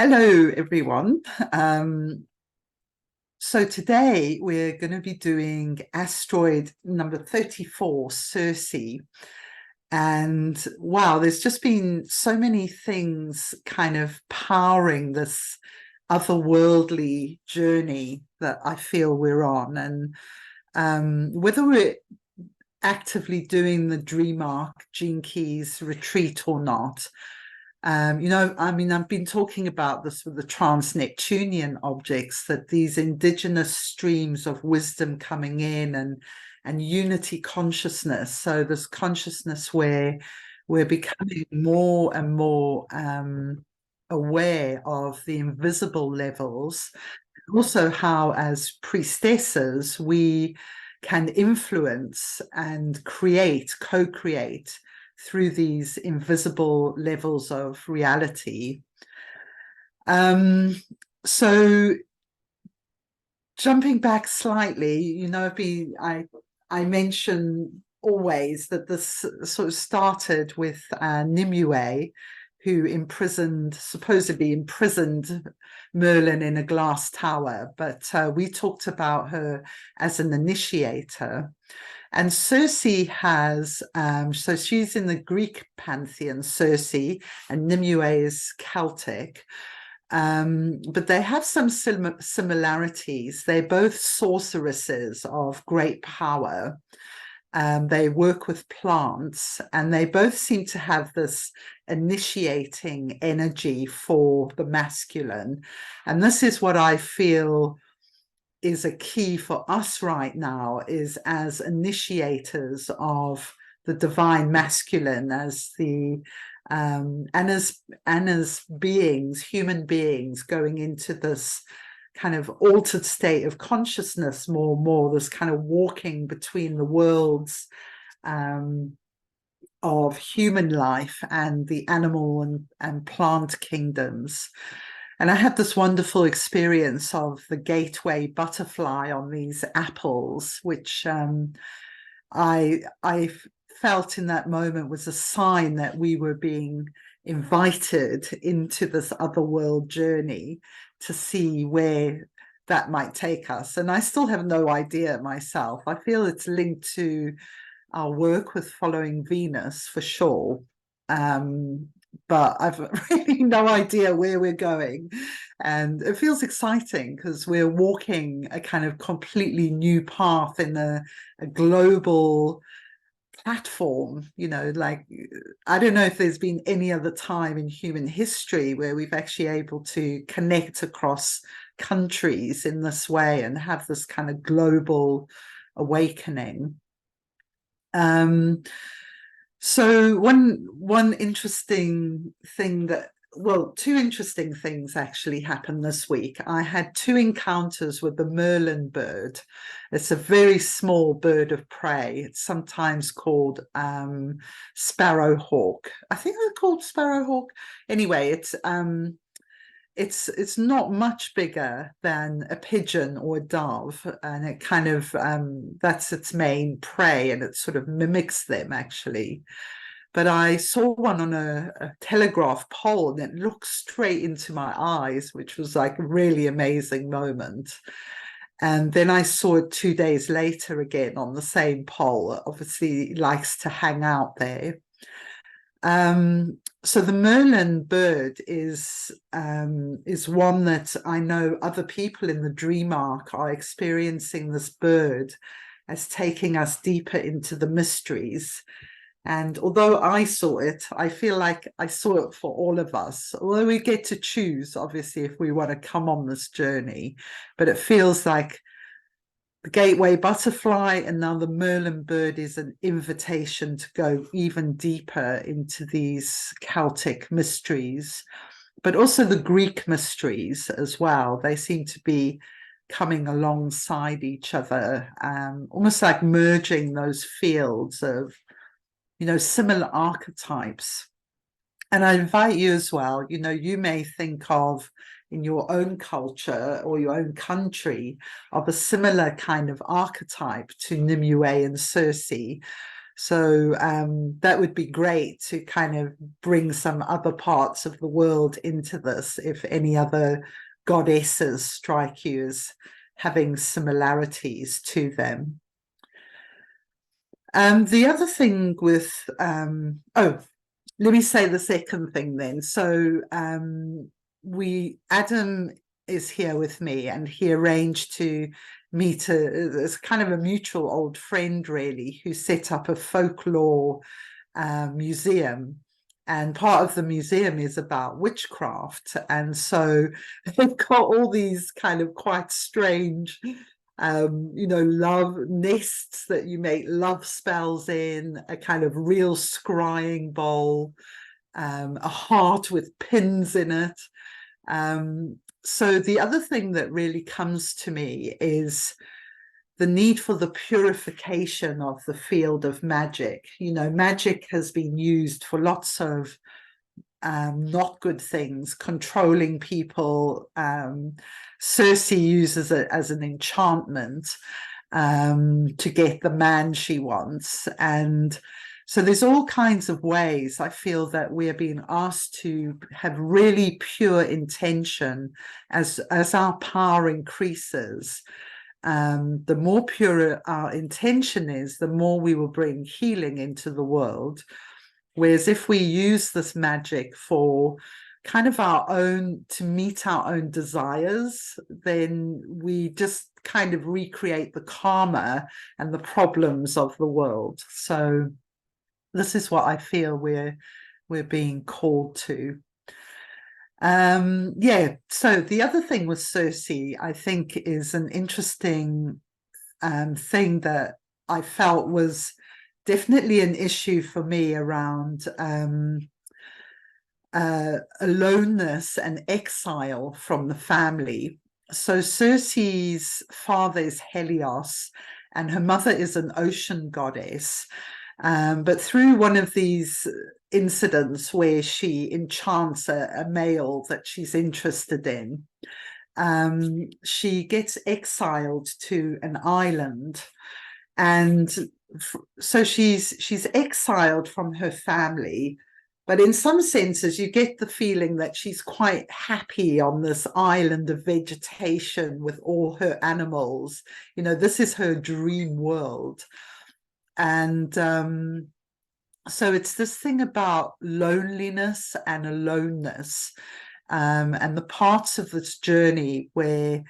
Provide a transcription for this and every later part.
Hello, everyone. So today we're going to be doing asteroid number 34, Circe. And wow, there's just been so many things kind of powering this otherworldly journey that I feel we're on. And whether we're actively doing the Dream Arc Gene Keys retreat or not, I mean, I've been talking about this with the trans-Neptunian objects, that these indigenous streams of wisdom coming in and unity consciousness. So this consciousness where we're becoming more and more aware of the invisible levels. Also how as priestesses, we can influence and create, co-create through these invisible levels of reality. So jumping back slightly, I mention always that this sort of started with Nimue, who supposedly imprisoned Merlin in a glass tower, but we talked about her as an initiator. And Circe has, so she's in the Greek pantheon, Circe, and Nimue is Celtic. But they have some similarities. They're both sorceresses of great power. They work with plants, and they both seem to have this initiating energy for the masculine. And this is what I feel is a key for us right now, is as initiators of the divine masculine, as the and as beings, human beings, going into this kind of altered state of consciousness, more and more, this kind of walking between the worlds of human life and the animal and plant kingdoms. And I had this wonderful experience of the gateway butterfly on these apples, which I felt in that moment was a sign that we were being invited into this otherworld journey to see where that might take us. And I still have no idea myself. I feel it's linked to our work with following Venus for sure. But I've really no idea where we're going. And it feels exciting because we're walking a kind of completely new path in a global platform. Like, I don't know if there's been any other time in human history where we've actually able to connect across countries in this way and have this kind of global awakening. So one interesting thing two interesting things actually happened this week. I had two encounters with the Merlin bird. It's a very small bird of prey. It's sometimes called sparrowhawk. I think they're called sparrowhawk. Anyway, it's not much bigger than a pigeon or a dove, and it kind of that's its main prey, and it sort of mimics them actually. But I saw one on a telegraph pole, and it looked straight into my eyes, which was like a really amazing moment. And then I saw it 2 days later again on the same pole. Obviously, it likes to hang out there. So the Merlin bird is one that I know other people in the Dream Arc are experiencing this bird as taking us deeper into the mysteries. And although I saw it, I feel like I saw it for all of us. Although we get to choose, obviously, if we want to come on this journey, but it feels like the gateway butterfly and now the Merlin bird is an invitation to go even deeper into these Celtic mysteries, but also the Greek mysteries as well. They seem to be coming alongside each other, almost like merging those fields of, similar archetypes. And I invite you as well, you may think of in your own culture or your own country of a similar kind of archetype to Nimue and Circe. So that would be great to kind of bring some other parts of the world into this, if any other goddesses strike you as having similarities to them. The other thing with, let me say the second thing then. So Adam is here with me, and he arranged to meet as kind of a mutual old friend, really, who set up a folklore museum. And part of the museum is about witchcraft. And so they've got all these kind of quite strange love nests that you make love spells in, a kind of real scrying bowl, a heart with pins in it. So the other thing that really comes to me is the need for the purification of the field of magic. Magic has been used for lots of not good things, controlling people. Circe uses it as an enchantment to get the man she wants. And so there's all kinds of ways I feel that we're being asked to have really pure intention as our power increases. The more pure our intention is, the more we will bring healing into the world. Whereas if we use this magic for kind of to meet our own desires, then we just kind of recreate the karma and the problems of the world. So this is what I feel we're being called to. So the other thing with Circe, I think, is an interesting thing that I felt was definitely an issue for me around aloneness and exile from the family. So Circe's father is Helios, and her mother is an ocean goddess. But through one of these incidents where she enchants a male that she's interested in, she gets exiled to an island. And so she's exiled from her family, but in some senses you get the feeling that she's quite happy on this island of vegetation with all her animals. This is her dream world. And so it's this thing about loneliness and aloneness, and the parts of this journey where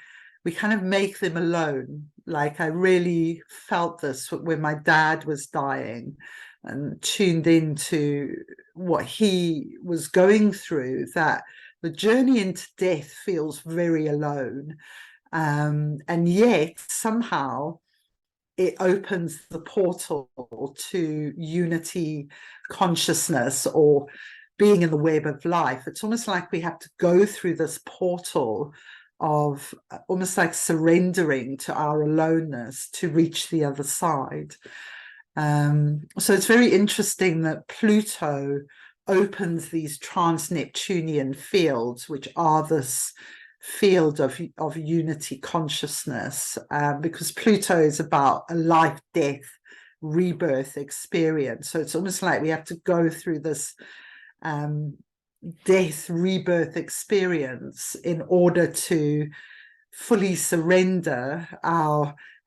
we kind of make them alone. Like I really felt this when my dad was dying and tuned into what he was going through, that the journey into death feels very alone. And yet somehow it opens the portal to unity consciousness, or being in the web of life. It's almost like we have to go through this portal of almost like surrendering to our aloneness to reach the other side. So it's very interesting that Pluto opens these trans-Neptunian fields, which are this field of unity consciousness, because Pluto is about a life-death rebirth experience. So it's almost like we have to go through this death rebirth experience in order to fully surrender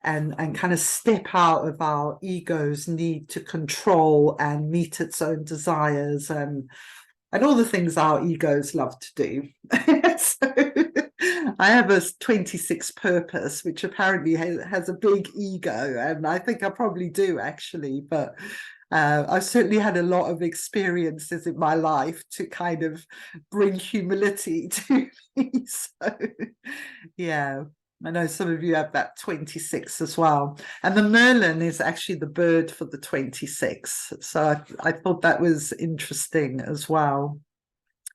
and kind of step out of our ego's need to control and meet its own desires and all the things our egos love to do. So I have a 26 purpose, which apparently has a big ego, and I think I probably do actually, but I've certainly had a lot of experiences in my life to kind of bring humility to me. So yeah, I know some of you have that 26 as well. And the Merlin is actually the bird for the 26. So I thought that was interesting as well.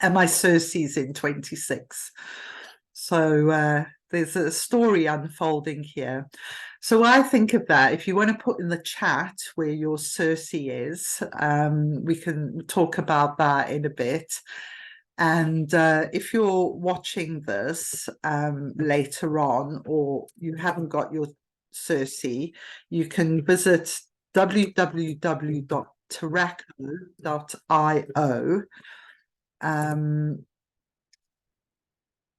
And my Circe's in 26. So there's a story unfolding here. So I think of that, if you want to put in the chat where your Circe is, we can talk about that in a bit. And if you're watching this later on, or you haven't got your Circe, you can visit www.taraco.io.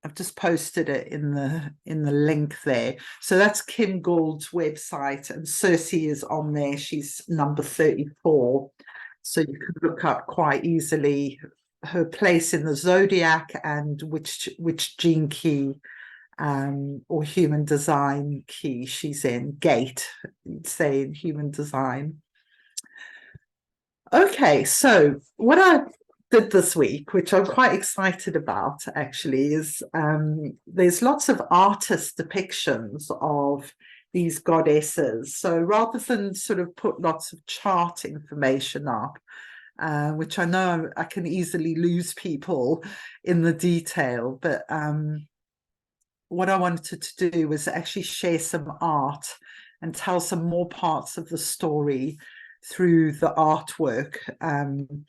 I've just posted it in the link there. So that's Kim Gould's website, and Circe is on there. She's number 34. So you can look up quite easily her place in the zodiac and which gene key or human design key she's in. Gate, you'd say, in human design. Okay, so what I did this week, which I'm quite excited about actually, is there's lots of artist depictions of these goddesses. So rather than sort of put lots of chart information up, which I know I can easily lose people in the detail, but what I wanted to do was actually share some art and tell some more parts of the story through the artwork. And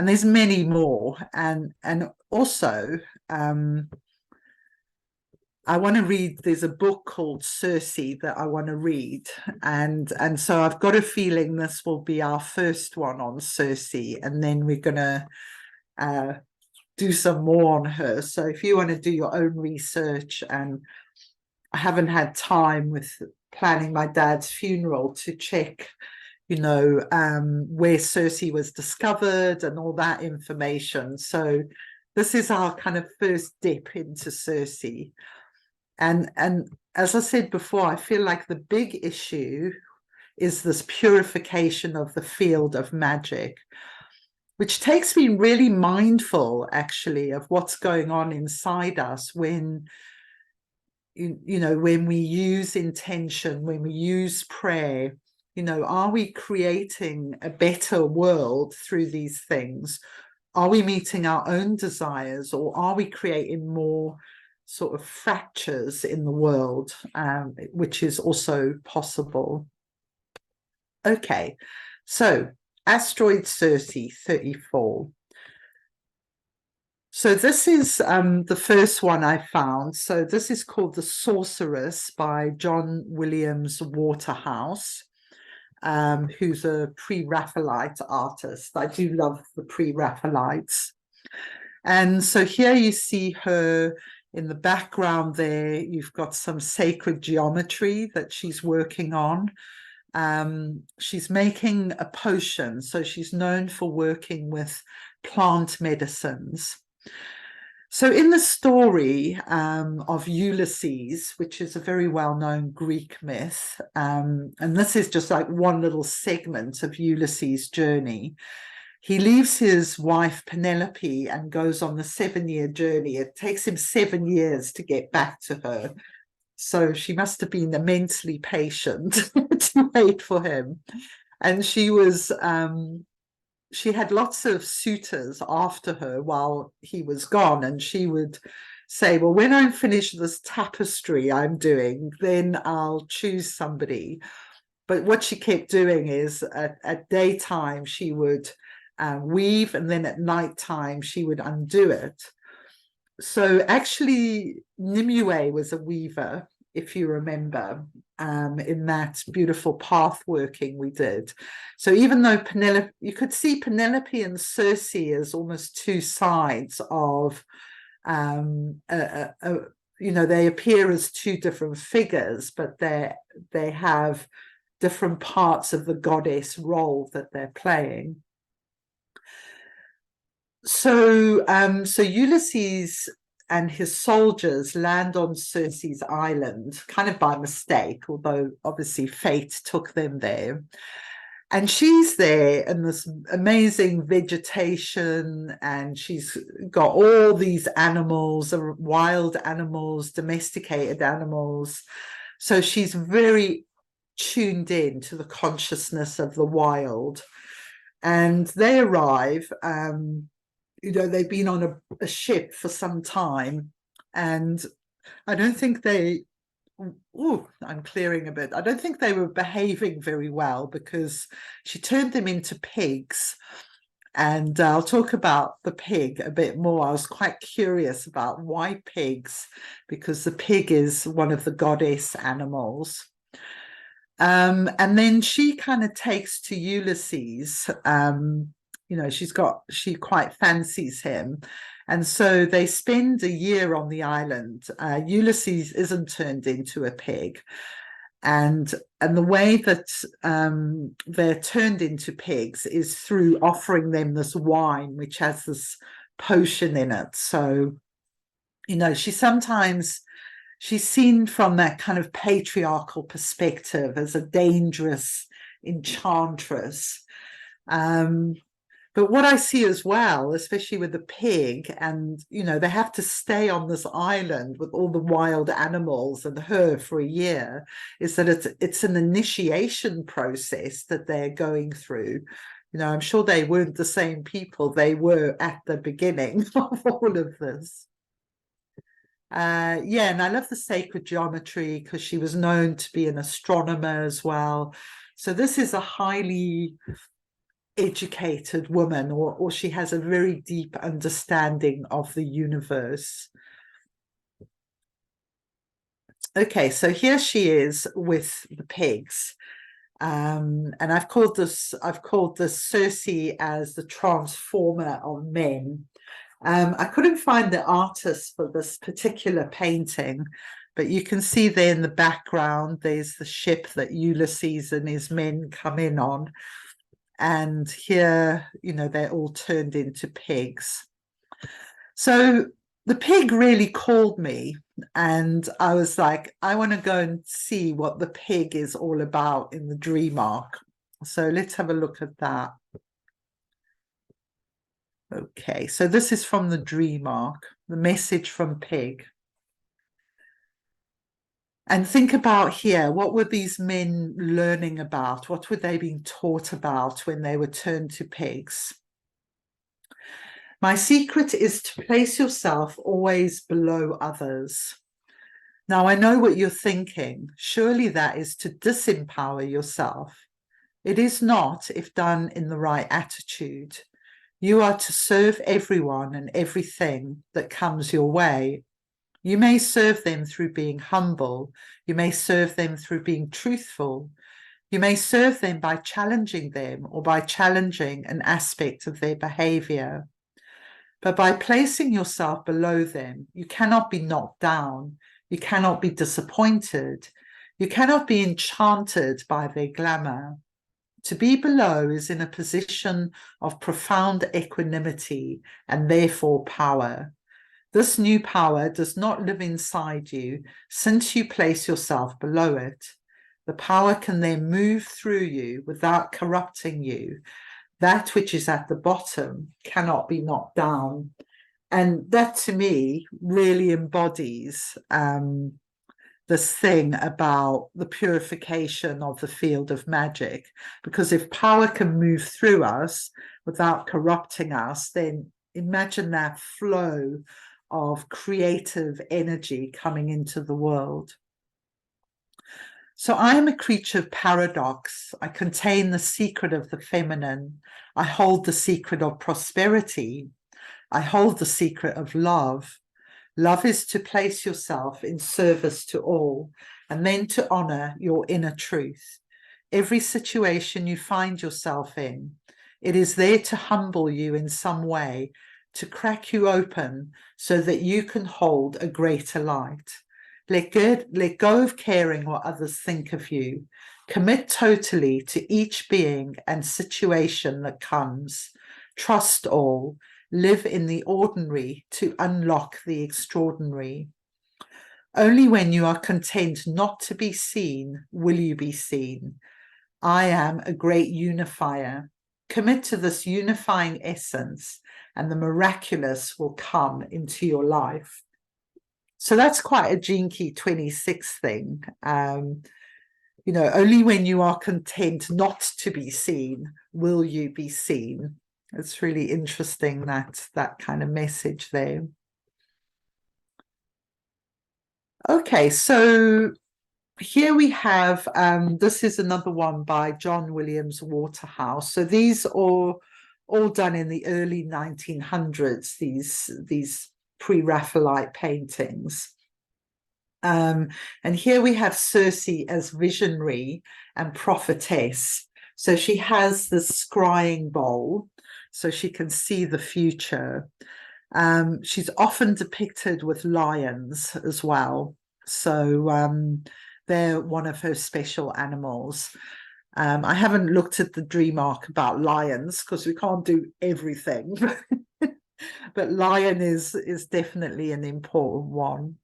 there's many more. And also, I want to read, there's a book called Circe that I want to read. And so I've got a feeling this will be our first one on Circe. And then we're going to do some more on her. So if you want to do your own research, and I haven't had time with planning my dad's funeral to check, you know, where Circe was discovered and all that information. So this is our kind of first dip into Circe. And as I said before, I feel like the big issue is this purification of the field of magic, which takes me really mindful, actually, of what's going on inside us when, you know, when we use intention, when we use prayer. You know, are we creating a better world through these things? Are we meeting our own desires, or are we creating more sort of fractures in the world, which is also possible? Okay, so Asteroid Circe 34. So this is the first one I found. So this is called The Sorceress by John Williams Waterhouse, who's a pre-Raphaelite artist. I do love the pre-Raphaelites. And so here you see her in the background there. You've got some sacred geometry that she's working on. She's making a potion. So she's known for working with plant medicines. So in the story of Ulysses, which is a very well-known Greek myth, and this is just like one little segment of Ulysses' journey, he leaves his wife Penelope and goes on the 7-year journey. It takes him 7 years to get back to her. So she must have been immensely patient to wait for him. And she was... she had lots of suitors after her while he was gone, and she would say, well, when I'm finished this tapestry I'm doing, then I'll choose somebody. But what she kept doing is at daytime she would weave, and then at nighttime she would undo it. So actually Nimue was a weaver, if you remember, in that beautiful path working we did. So even though Penelope, you could see Penelope and Circe as almost two sides of, you know, they appear as two different figures, but they have different parts of the goddess role that they're playing. So, so Ulysses and his soldiers land on Circe's island, kind of by mistake, although obviously fate took them there. And she's there in this amazing vegetation, and she's got all these animals, wild animals, domesticated animals. So she's very tuned in to the consciousness of the wild. And they arrive, you know, they've been on a ship for some time, and I don't think they, oh, I'm clearing a bit. I don't think they were behaving very well, because she turned them into pigs. And I'll talk about the pig a bit more. I was quite curious about why pigs, because the pig is one of the goddess animals. And then she kind of takes to Ulysses. She quite fancies him. And so they spend a year on the island. Ulysses isn't turned into a pig. And the way that they're turned into pigs is through offering them this wine, which has this potion in it. So, she's seen from that kind of patriarchal perspective as a dangerous enchantress. But what I see as well, especially with the pig, and they have to stay on this island with all the wild animals and her for a year, is that it's an initiation process that they're going through. I'm sure they weren't the same people they were at the beginning of all of this. And I love the sacred geometry because she was known to be an astronomer as well. So this is a highly educated woman, or she has a very deep understanding of the universe. Okay, so here she is with the pigs. And I've called this Circe as the transformer of men. I couldn't find the artist for this particular painting, but you can see there in the background, there's the ship that Ulysses and his men come in on. And here, they're all turned into pigs. So the pig really called me, and I was like, I want to go and see what the pig is all about in the dream arc. So let's have a look at that. Okay, so this is from the dream arc, the message from Pig. And think about here, what were these men learning about? What were they being taught about when they were turned to pigs? My secret is to place yourself always below others. Now, I know what you're thinking. Surely that is to disempower yourself. It is not if done in the right attitude. You are to serve everyone and everything that comes your way. You may serve them through being humble. You may serve them through being truthful. You may serve them by challenging them or by challenging an aspect of their behavior. But by placing yourself below them, you cannot be knocked down. You cannot be disappointed. You cannot be enchanted by their glamour. To be below is in a position of profound equanimity and therefore power. This new power does not live inside you since you place yourself below it. The power can then move through you without corrupting you. That which is at the bottom cannot be knocked down. And that to me really embodies this thing about the purification of the field of magic. Because if power can move through us without corrupting us, then imagine that flow of creative energy coming into the world. So I am a creature of paradox. I contain the secret of the feminine. I hold the secret of prosperity. I hold the secret of love. Love is to place yourself in service to all and then to honor your inner truth. Every situation you find yourself in, it is there to humble you in some way, to crack you open so that you can hold a greater light. Let go of caring what others think of you. Commit totally to each being and situation that comes. Trust all. Live in the ordinary to unlock the extraordinary. Only when you are content not to be seen will you be seen. I am a great unifier. Commit to this unifying essence and the miraculous will come into your life. So that's quite a Gene Key 26 thing. Only when you are content not to be seen will you be seen. It's really interesting, that kind of message there. Okay, so here we have, this is another one by John Williams Waterhouse. So these are all done in the early 1900s, these pre-Raphaelite paintings. Um, and here we have Circe as visionary and prophetess. So she has the scrying bowl, so she can see the future. She's often depicted with lions as well. So they're one of her special animals. I haven't looked at the dream arc about lions because we can't do everything, but lion is definitely an important one.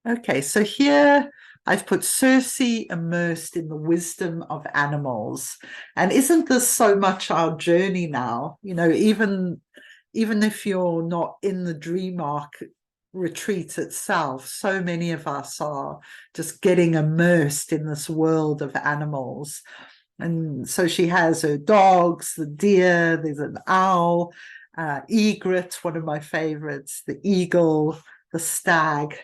Okay, so here I've put Circe immersed in the wisdom of animals. And isn't this so much our journey now? You know, even if you're not in the dream arc retreat itself, so many of us are just getting immersed in this world of animals. And so she has her dogs, the deer, there's an owl, egret, one of my favorites, the eagle, the stag.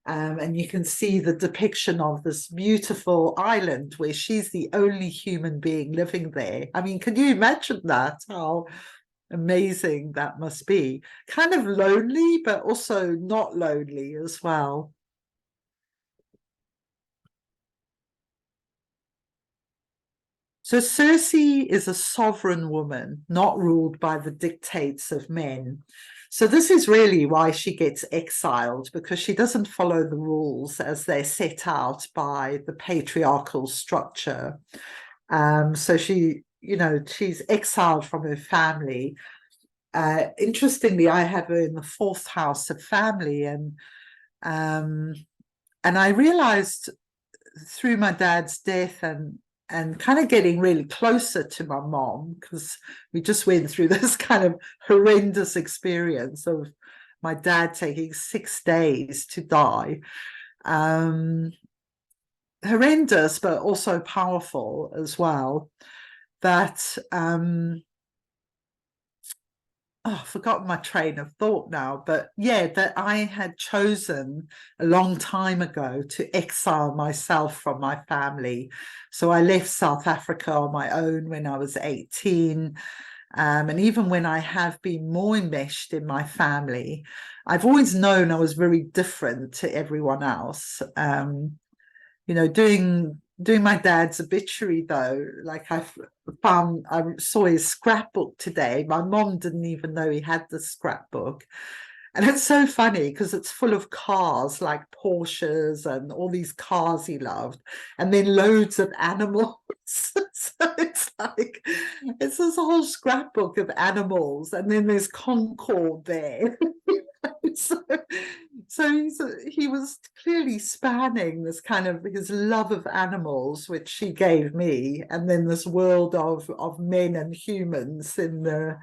And you can see the depiction of this beautiful island where she's the only human being living there. I mean, can you imagine that? How amazing that must be. Kind of lonely, but also not lonely as well. So Circe is a sovereign woman, not ruled by the dictates of men. So this is really why she gets exiled, because she doesn't follow the rules as they're set out by the patriarchal structure. So she, you know, she's exiled from her family. Interestingly, I have her in the fourth house of family, um, and I realized through my dad's death and kind of getting really closer to my mom, because we just went through this kind of horrendous experience of my dad taking 6 days to die. Horrendous, but also powerful as well. That I've forgotten my train of thought now, but yeah, that I had chosen a long time ago to exile myself from my family. So I left South Africa on my own when I was 18. And even when I have been more enmeshed in my family, I've always known I was very different to everyone else. You know, doing my dad's obituary though, like I saw his scrapbook today. My mom didn't even know he had the scrapbook. And it's so funny because it's full of cars like Porsches and all these cars he loved, and then loads of animals. So it's like it's this whole scrapbook of animals, and then there's Concord there. so, he was clearly spanning this kind of his love of animals, which she gave me, and then this world of men and humans in the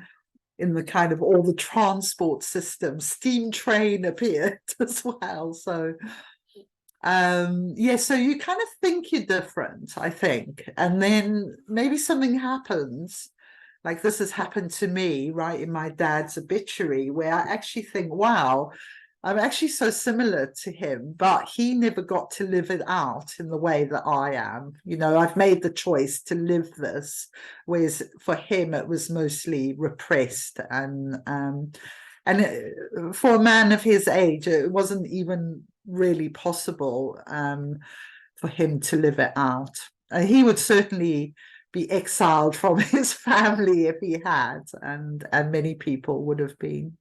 kind of all the transport systems. Steam train appeared as well. So yeah, so you kind of think you're different, I think, and then maybe something happens. Like this has happened to me, right, in my dad's obituary, where I actually think, wow, I'm actually so similar to him, but he never got to live it out in the way that I am. You know, I've made the choice to live this, whereas for him it was mostly repressed, for a man of his age, it wasn't even really possible for him to live it out. He would certainly be exiled from his family if he had, and many people would have been.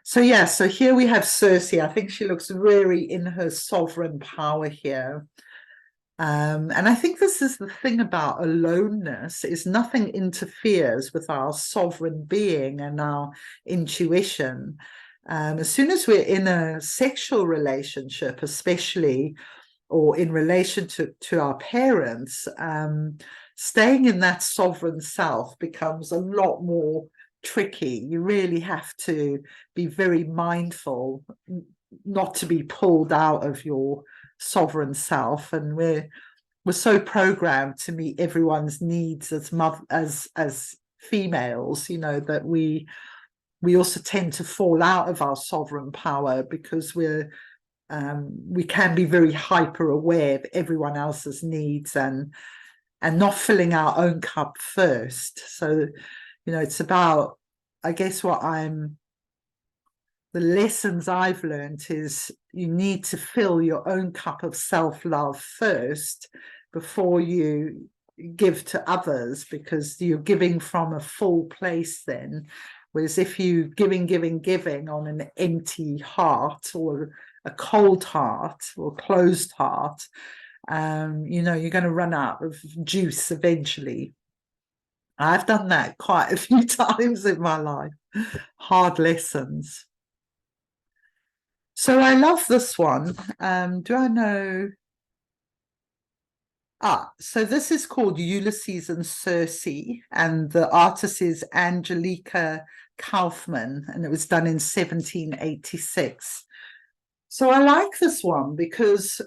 So yeah, so here we have Circe. I think she looks very in her sovereign power here. And I think this is the thing about aloneness, is nothing interferes with our sovereign being and our intuition. As soon as we're in a sexual relationship, especially, or in relation to our parents, staying in that sovereign self becomes a lot more tricky. You really have to be very mindful not to be pulled out of your sovereign self. And we're so programmed to meet everyone's needs as females, you know, that we also tend to fall out of our sovereign power because we can be very hyper aware of everyone else's needs and not filling our own cup first. So, you know, it's about, I guess, the lessons I've learned is you need to fill your own cup of self-love first before you give to others, because you're giving from a full place then. Whereas if you giving on an empty heart, or a cold heart or closed heart, you know, you're going to run out of juice eventually. I've done that quite a few times in my life. Hard lessons. So I love this one. Do I know? So this is called Ulysses and Circe, and the artist is Angelica Kaufman, and it was done in 1786. So I like this one because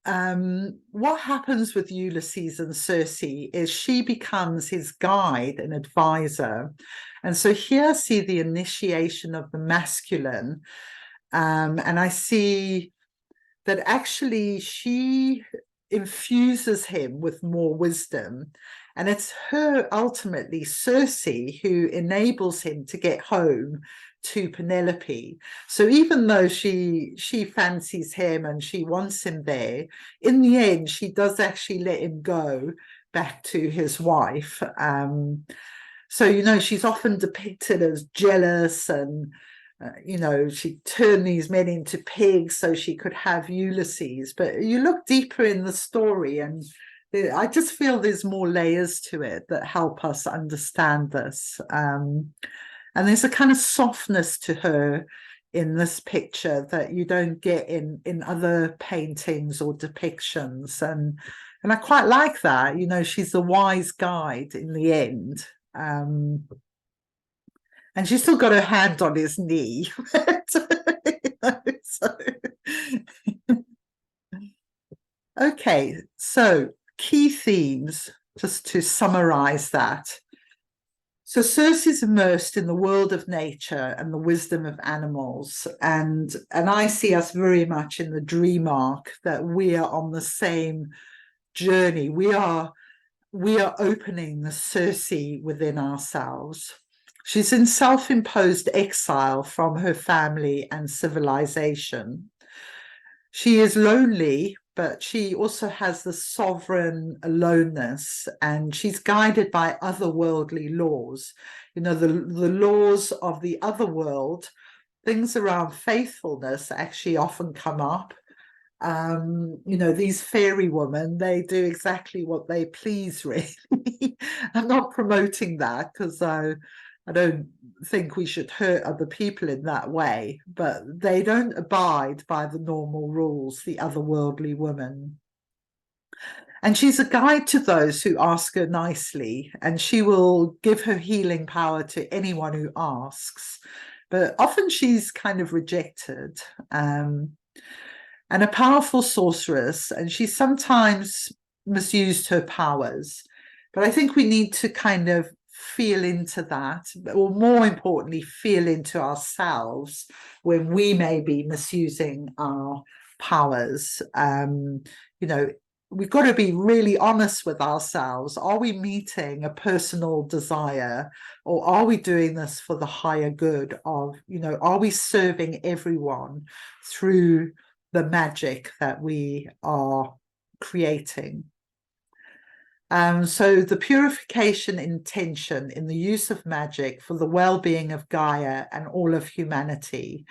what happens with Ulysses and Circe is she becomes his guide and advisor. And so here I see the initiation of the masculine, and I see that actually she infuses him with more wisdom. And it's her, ultimately, Circe, who enables him to get home to Penelope. So even though she fancies him and she wants him there, in the end, she does actually let him go back to his wife. So, you know, she's often depicted as jealous, and you know, she turned these men into pigs so she could have Ulysses. But you look deeper in the story, and I just feel there's more layers to it that help us understand this. And there's a kind of softness to her in this picture that you don't get in other paintings or depictions. And I quite like that. You know, she's the wise guide in the end. And she's still got her hand on his knee. Okay, so key themes, just to summarize that. So Circe is immersed in the world of nature and the wisdom of animals. And I see us very much in the dream arc, that we are on the same journey. We are opening the Circe within ourselves. She's in self-imposed exile from her family and civilization. She is lonely, but she also has the sovereign aloneness, and she's guided by otherworldly laws. You know, the laws of the other world, things around faithfulness actually often come up. You know, these fairy women, they do exactly what they please, really. I'm not promoting that, because I don't think we should hurt other people in that way, but they don't abide by the normal rules, the otherworldly women. And she's a guide to those who ask her nicely, and she will give her healing power to anyone who asks. But often she's kind of rejected. And a powerful sorceress, and she sometimes misused her powers. But I think we need to kind of feel into that, or more importantly, feel into ourselves when we may be misusing our powers. You know, we've got to be really honest with ourselves. Are we meeting a personal desire, or are we doing this for the higher good of, you know, are we serving everyone through the magic that we are creating? So the purification intention in the use of magic for the well-being of Gaia and all of humanity.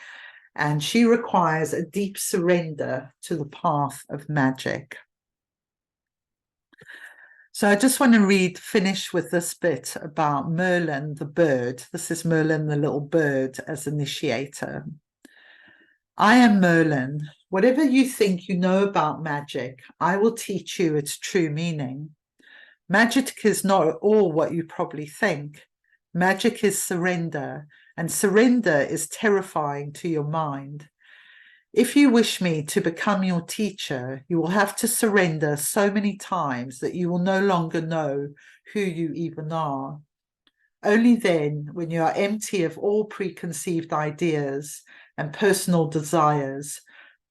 And she requires a deep surrender to the path of magic. So I just want to finish with this bit about Merlin, the bird. This is Merlin, the little bird, as initiator. I am Merlin. Whatever you think you know about magic, I will teach you its true meaning. Magic is not at all what you probably think. Magic is surrender, and surrender is terrifying to your mind. If you wish me to become your teacher, you will have to surrender so many times that you will no longer know who you even are. Only then, when you are empty of all preconceived ideas and personal desires,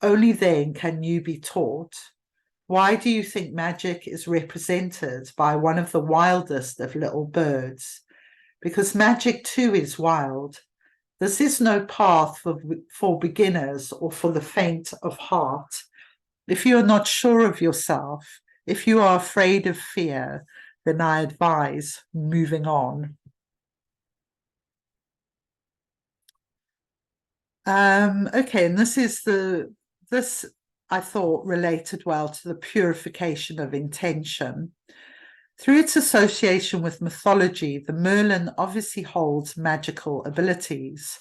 only then can you be taught. Why do you think magic is represented by one of the wildest of little birds? Because magic too is wild. This is no path for beginners or for the faint of heart. If you are not sure of yourself, if you are afraid of fear, then I advise moving on. Okay, and this I thought related well to the purification of intention. Through its association with mythology, the Merlin obviously holds magical abilities.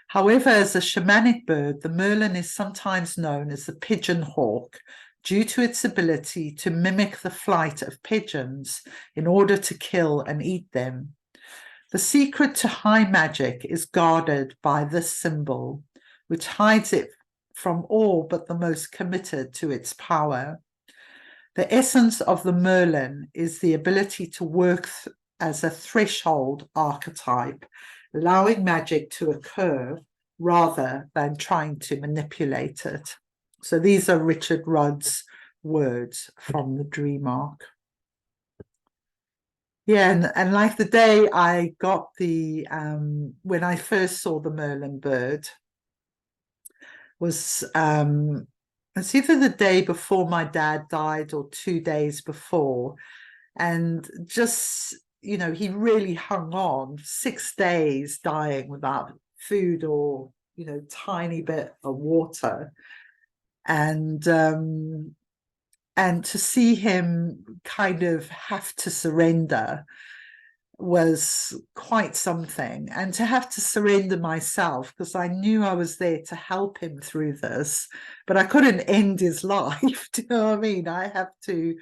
However, as a shamanic bird, the Merlin is sometimes known as the pigeon hawk due to its ability to mimic the flight of pigeons in order to kill and eat them. The secret to high magic is guarded by this symbol, which hides it from all but the most committed to its power. The essence of the Merlin is the ability to work as a threshold archetype, allowing magic to occur rather than trying to manipulate it. So these are Richard Rudd's words from the Dream Arc. Yeah, and like the day I got when I first saw the Merlin bird was it's either the day before my dad died or 2 days before. And just, he really hung on 6 days dying without food or, tiny bit of water. And to see him kind of have to surrender was quite something, and to have to surrender myself, because I knew I was there to help him through this, but I couldn't end his life. Do you know what I mean? I have to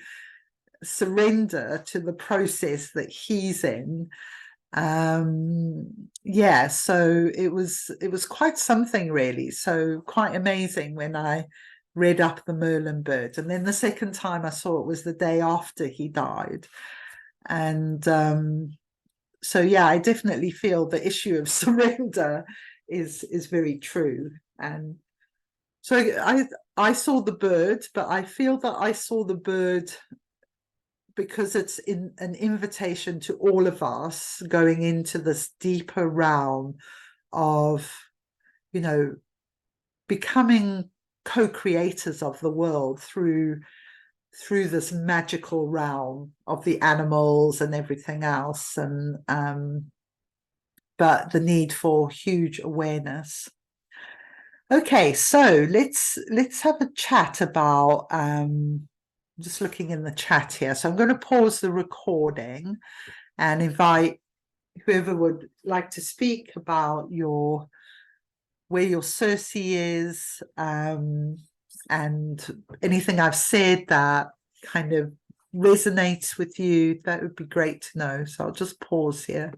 surrender to the process that he's in. Yeah, so it was quite something, really. So quite amazing when I read up the Merlin bird, and then the second time I saw it was the day after he died. And so yeah, I definitely feel the issue of surrender is very true. And so I saw the bird, but I feel that I saw the bird because it's an invitation to all of us going into this deeper realm of, becoming co-creators of the world through this magical realm of the animals and everything else, and but the need for huge awareness. Okay, so let's have a chat about just looking in the chat here. So I'm going to pause the recording and invite whoever would like to speak about where your Circe is, and anything I've said that kind of resonates with you. That would be great to know. So I'll just pause here.